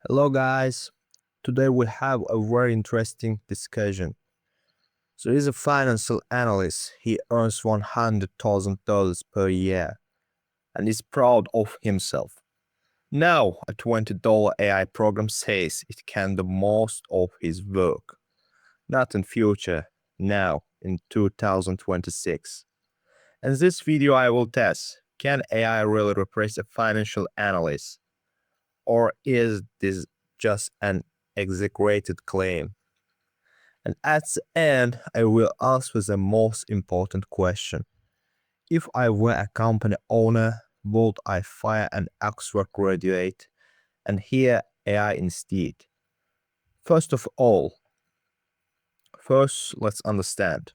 Hello, guys. Today we have a very interesting discussion. So, he's a financial analyst. He earns $100,000 per year and is proud of himself. Now, a $20 AI program says it can do most of his work. Not in future, now in 2026. In this video, I will test, can AI really replace a financial analyst? Or is this just an exaggerated claim? And at the end, I will answer the most important question. If I were a company owner, would I fire an Oxford graduate and hire AI instead? First of all, let's understand,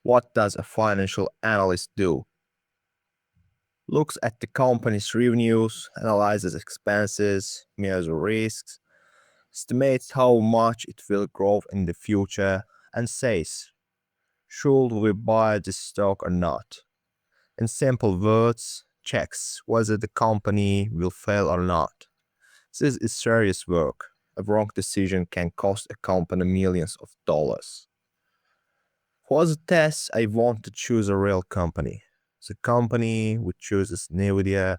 what does a financial analyst do? Looks at the company's revenues, analyzes expenses, measures risks, estimates how much it will grow in the future, and says, should we buy this stock or not? In simple words, checks whether the company will fail or not. This is serious work. A wrong decision can cost a company millions of dollars. For the test, I want to choose a real company. The company we choose is NVIDIA.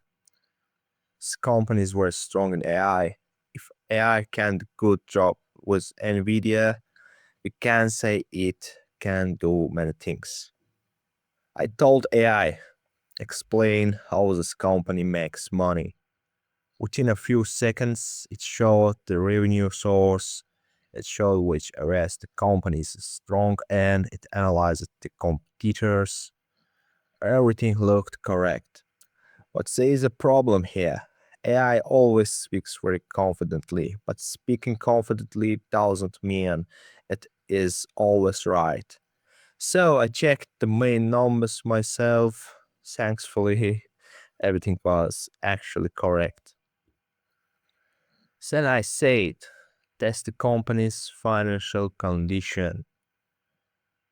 This company is very strong in AI. If AI can do a good job with NVIDIA, we can say it can do many things. I told AI, explain how this company makes money. Within a few seconds, it showed the revenue source, it showed which areas the company is strong in, it analyzed the competitors. Everything looked correct. But there is a problem here. AI always speaks very confidently, but speaking confidently doesn't mean it is always right. So I checked the main numbers myself. Thankfully, everything was actually correct. Then I said, test the company's financial condition.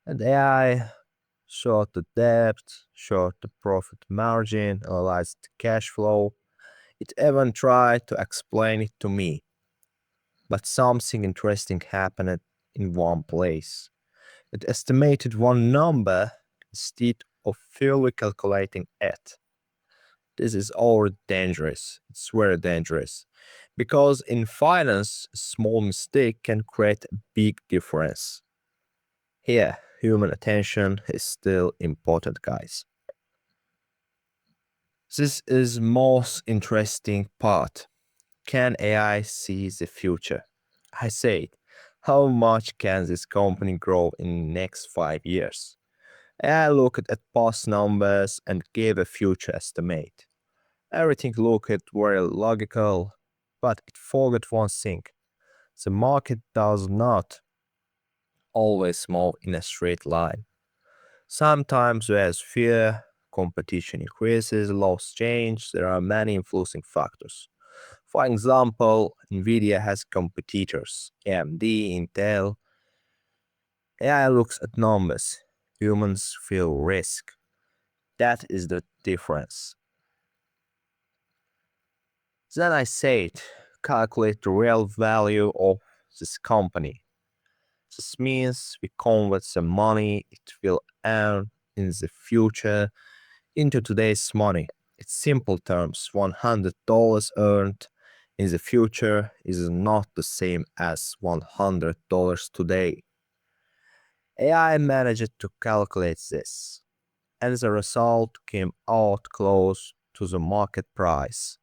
And AI showed the debt, showed the profit margin, analyzed the cash flow. It even tried to explain it to me. But something interesting happened in one place. It estimated one number instead of fully calculating it. This is all dangerous. It's very dangerous. Because in finance, a small mistake can create a big difference. Here, human attention is still important, guys. This is most interesting part. Can AI see the future? I said, how much can this company grow in next 5 years? I looked at past numbers and gave a future estimate. Everything looked very logical, but it forgot one thing. The market does not always move in a straight line. Sometimes there's fear, competition increases, laws change, there are many influencing factors. For example, Nvidia has competitors, AMD, Intel. AI looks at numbers, humans feel risk. That is the difference. Then I said, calculate the real value of this company. This means we convert the money it will earn in the future into today's money. In simple terms, $100 earned in the future is not the same as $100 today. AI managed to calculate this, and the result came out close to the market price.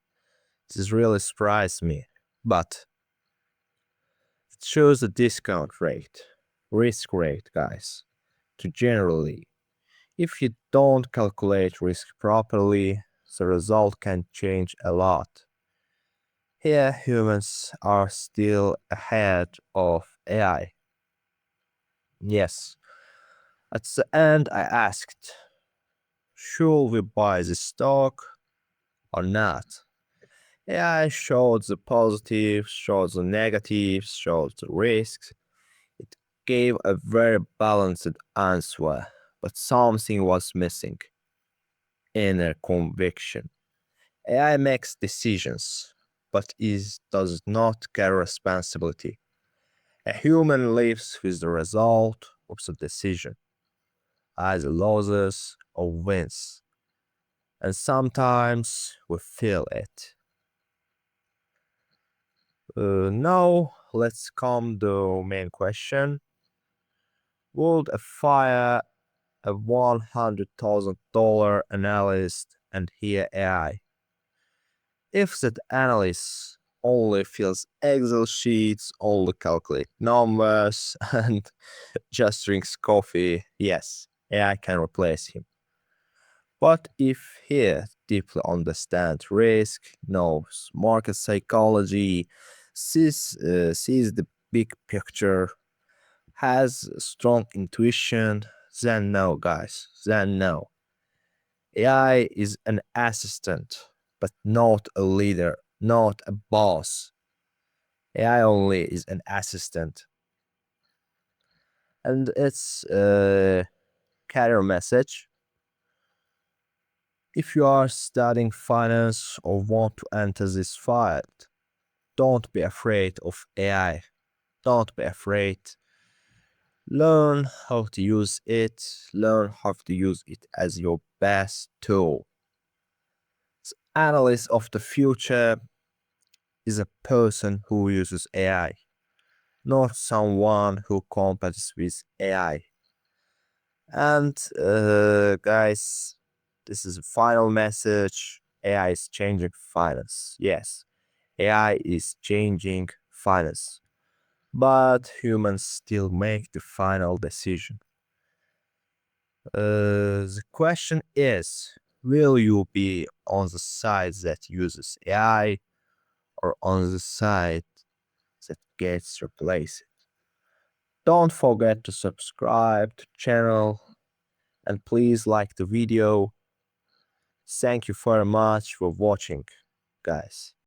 This really surprised me, but it shows the discount rate, risk rate, guys, to generally. If you don't calculate risk properly, the result can change a lot. Here, humans are still ahead of AI. Yes. At the end, I asked, should we buy this stock or not? AI showed the positives, showed the negatives, showed the risks. It gave a very balanced answer, but something was missing: inner conviction. AI makes decisions, but does not carry responsibility. A human lives with the result of the decision, either losses or wins, and sometimes we feel it. Now let's come to main question. Would a fire a $100,000 analyst and hear AI? If that analyst only fills Excel sheets, only calculate numbers, and just drinks coffee, yes, AI can replace him. But if he deeply understands risk, knows market psychology, sees the big picture, has strong intuition, then no, guys, then no. AI is an assistant, but not a leader, not a boss. AI only is an assistant. And it's a career message. If you are studying finance or want to enter this field, don't be afraid of AI. Don't be afraid. Learn how to use it. Learn how to use it as your best tool. Analyst of the future is a person who uses AI, not someone who competes with AI. And guys, this is a final message. AI is changing finance. Yes, AI is changing finance, but humans still make the final decision. The question is, will you be on the side that uses AI or on the side that gets replaced? Don't forget to subscribe to the channel and please like the video. Thank you very much for watching, guys.